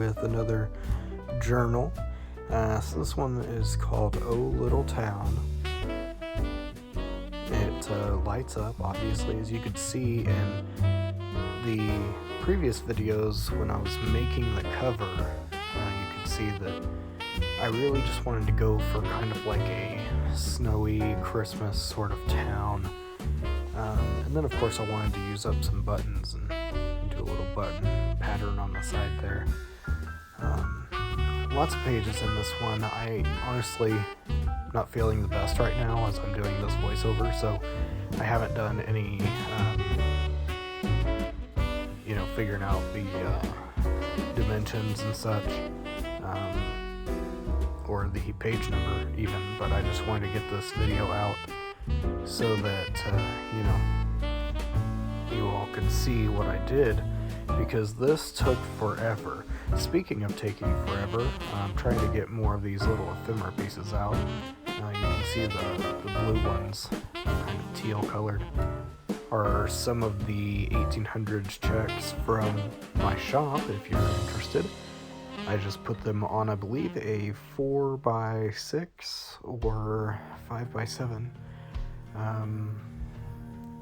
with another journal. So this one is called Oh Little Town. It lights up, obviously, as you could see in the previous videos when I was making the cover. You could see that I really just wanted to go for kind of like a snowy Christmas sort of town. And then of course I wanted to use up some buttons and do a little button pattern on the side there. Lots of pages in this one. I honestly not feeling the best right now as I'm doing this voiceover, so I haven't done any figuring out the dimensions and such, or the page number even, but I just wanted to get this video out so that you all could see what I did, because this took forever. Speaking of taking forever, I'm trying to get more of these little ephemera pieces out. You can see the blue ones, kind of teal colored, are some of the 1800s checks from my shop, if you're interested. I just put them on, I believe, a 4x6 or 5x7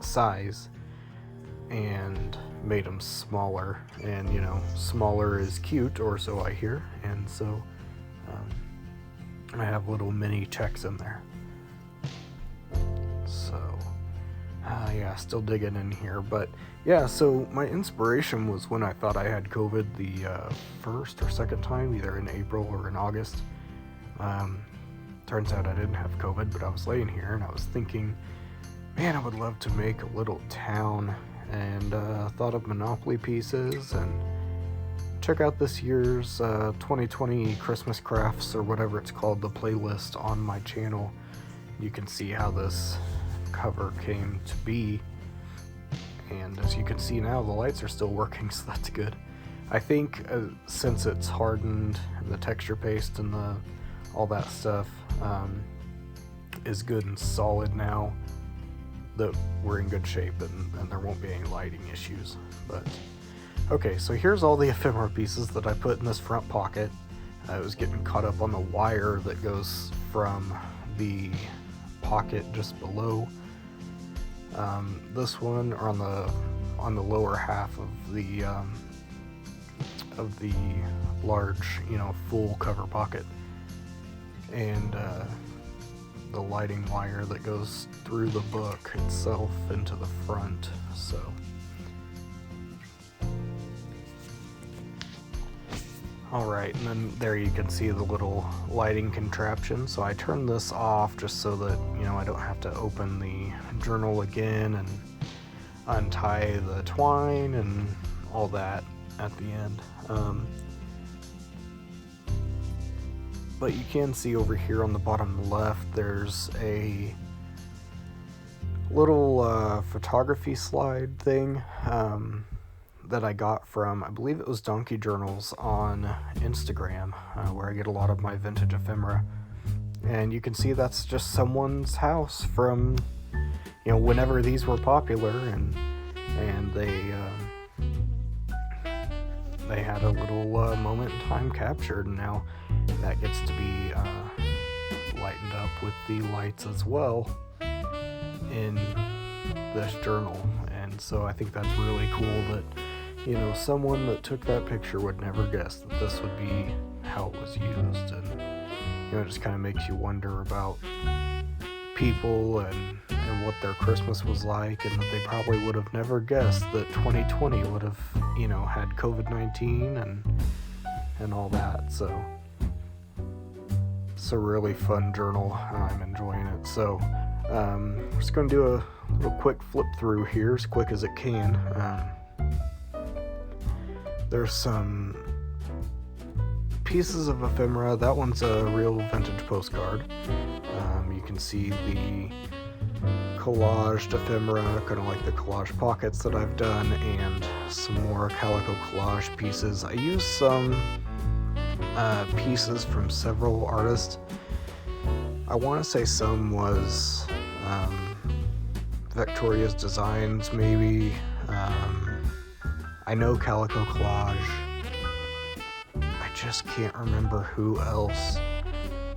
size, and made them smaller. And smaller is cute, or so I hear, and so I have little mini checks in there. So still digging in here, but so my inspiration was when I thought I had COVID the first or second time, either in April or in August. Turns out I didn't have COVID, but I was laying here and I was thinking, man, I would love to make a little town, and thought of Monopoly pieces and check out this year's 2020 Christmas crafts, or whatever it's called, the playlist on my channel. You can see how this cover came to be, and as you can see now, the lights are still working, so that's good. I think since it's hardened and the texture paste and all that stuff is good and solid now, that we're in good shape, and there won't be any lighting issues. But okay, so here's all the ephemera pieces that I put in this front pocket. I was getting caught up on the wire that goes from the pocket just below this one, or on the lower half of the large, full cover pocket, and the lighting wire that goes through the book itself into the front. So alright, and then there you can see the little lighting contraption. So I turned this off just so that I don't have to open the journal again and untie the twine and all that at the end. But you can see over here on the bottom left, there's a little photography slide thing that I got from, I believe it was Donkey Journals on Instagram, where I get a lot of my vintage ephemera. And you can see that's just someone's house from whenever these were popular, and they had a little moment in time captured, and now that gets to be lightened up with the lights as well in this journal. And so I think that's really cool that someone that took that picture would never guess that this would be how it was used. And it just kind of makes you wonder about people and what their Christmas was like, and that they probably would have never guessed that 2020 would have had COVID-19 and all that. So it's a really fun journal. I'm enjoying it. So we're just going to do a little quick flip through here, as quick as it can. There's some pieces of ephemera. That one's a real vintage postcard. You can see the collaged ephemera, kind of like the collage pockets that I've done, and some more calico collage pieces. I used some pieces from several artists. I want to say some was Victoria's Designs, maybe. I know Calico Collage just can't remember who else.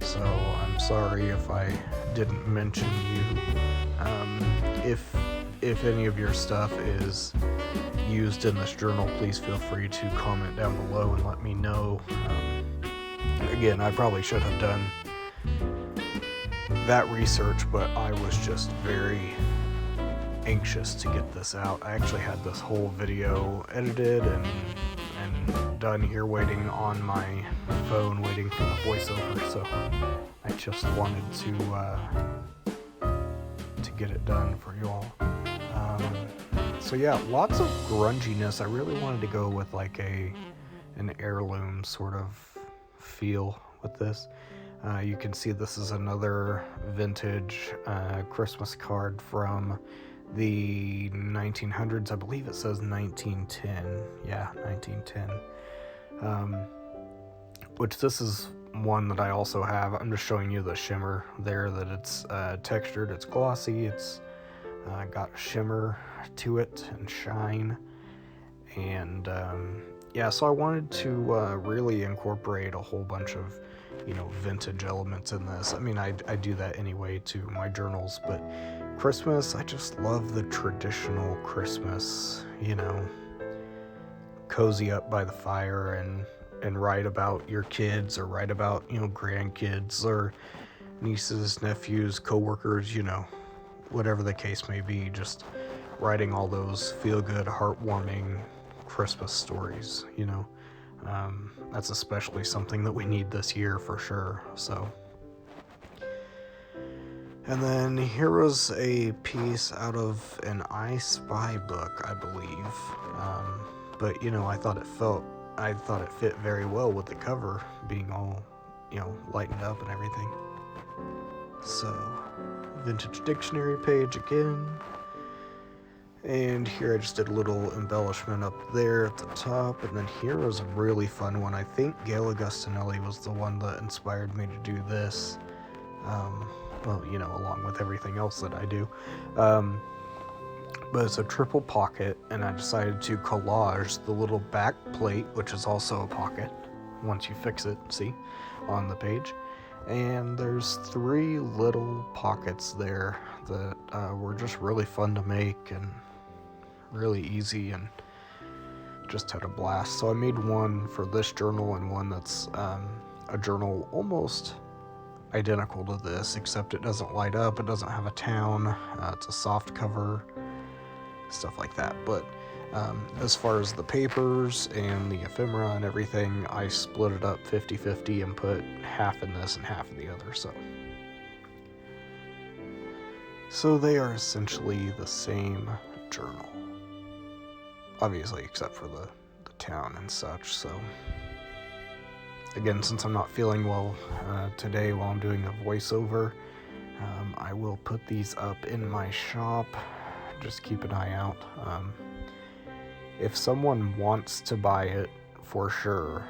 So I'm sorry if I didn't mention you. If any of your stuff is used in this journal, please feel free to comment down below and let me know. Again, I probably should have done that research, but I was just very anxious to get this out. I actually had this whole video edited and done here, waiting on my phone, waiting for the voiceover, so I just wanted to get it done for you all. So yeah, lots of grunginess. I really wanted to go with like an heirloom sort of feel with this. You can see this is another vintage Christmas card from the 1900s. I believe it says 1910. Yeah, 1910. Which this is one that I also have. I'm just showing you the shimmer there, that it's textured, it's glossy, it's got shimmer to it and shine. And yeah, so I wanted to really incorporate a whole bunch of, vintage elements in this. I mean, I do that anyway to my journals, but Christmas, I just love the traditional Christmas, cozy up by the fire and write about your kids, or write about, grandkids or nieces, nephews, coworkers, whatever the case may be, just writing all those feel-good, heartwarming Christmas stories, that's especially something that we need this year for sure. So, and then here was a piece out of an I Spy book, I believe, but I thought it fit very well with the cover being all, lightened up and everything. So, vintage dictionary page again. And here I just did a little embellishment up there at the top. And then here was a really fun one. I think Gail Augustinelli was the one that inspired me to do this. Along with everything else that I do. But it's a triple pocket, and I decided to collage the little back plate, which is also a pocket, once you fix it, see, on the page. And there's 3 little pockets there that were just really fun to make and really easy, and just had a blast. So I made one for this journal and one that's a journal almost identical to this, except it doesn't light up, it doesn't have a town, it's a soft cover, stuff like that. But as far as the papers and the ephemera and everything, I split it up 50-50 and put half in this and half in the other. So they are essentially the same journal, obviously, except for the town and such. So again, since I'm not feeling well today while I'm doing the voiceover, I will put these up in my shop. Just keep an eye out. If someone wants to buy it, for sure,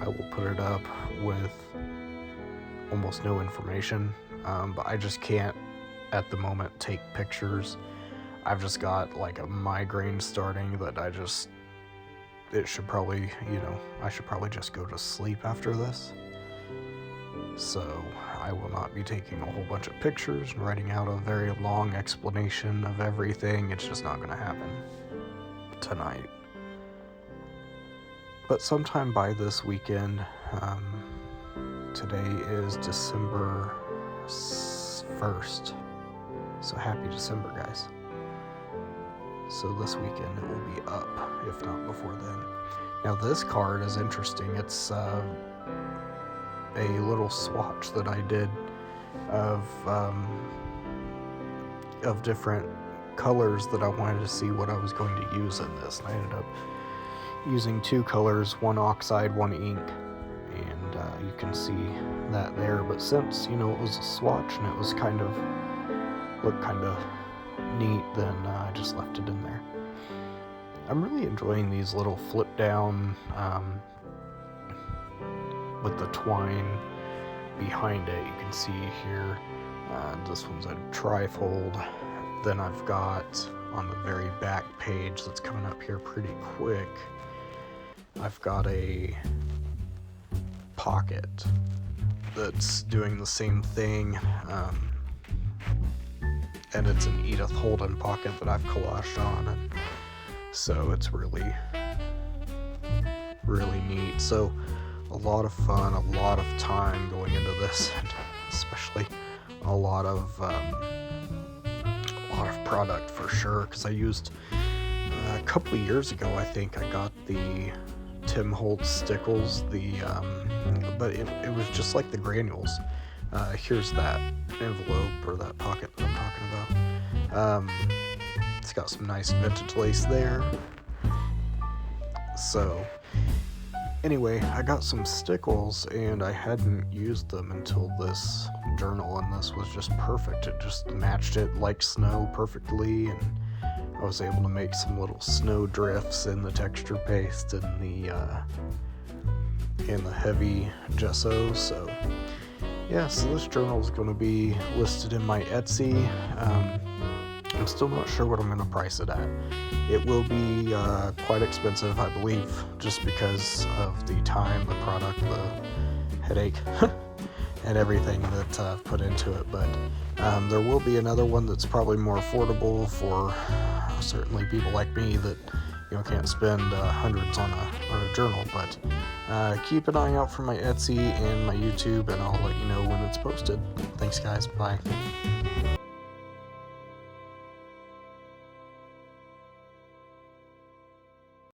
I will put it up with almost no information, but I just can't at the moment take pictures. I've just got like a migraine starting that I should probably just go to sleep after this. So I will not be taking a whole bunch of pictures and writing out a very long explanation of everything. It's just not going to happen tonight. But sometime by this weekend, today is December 1st. So happy December, guys. So this weekend it will be up, if not before then. Now this card is interesting. It's a little swatch that I did of different colors that I wanted to see what I was going to use in this. And I ended up using 2 colors, one oxide, one ink, and you can see that there. But since, it was a swatch and it was looked kind of neat, then I just left it in there. I'm really enjoying these little flip down with the twine behind it. You can see here, this one's a trifold. Then I've got on the very back page that's coming up here pretty quick, I've got a pocket that's doing the same thing, and it's an Edith Holden pocket that I've collaged on, and so it's really neat. So a lot of fun, a lot of time going into this, and especially a lot of product for sure, because I used a couple of years ago, I think I got the Tim Holtz stickles, but it was just like the granules. Here's that envelope or that pocket that I'm talking about. It's got some nice vintage lace there. So anyway, I got some stickles and I hadn't used them until this journal, and this was just perfect. It just matched it like snow perfectly, and I was able to make some little snow drifts in the texture paste and the heavy gesso. So yeah, so this journal is going to be listed in my Etsy. I'm still not sure what I'm going to price it at. It will be quite expensive, I believe, just because of the time, the product, the headache, and everything that I've put into it. But there will be another one that's probably more affordable for certainly people like me that can't spend hundreds on a journal. But keep an eye out for my Etsy and my YouTube, and I'll let you know when it's posted. Thanks, guys. Bye.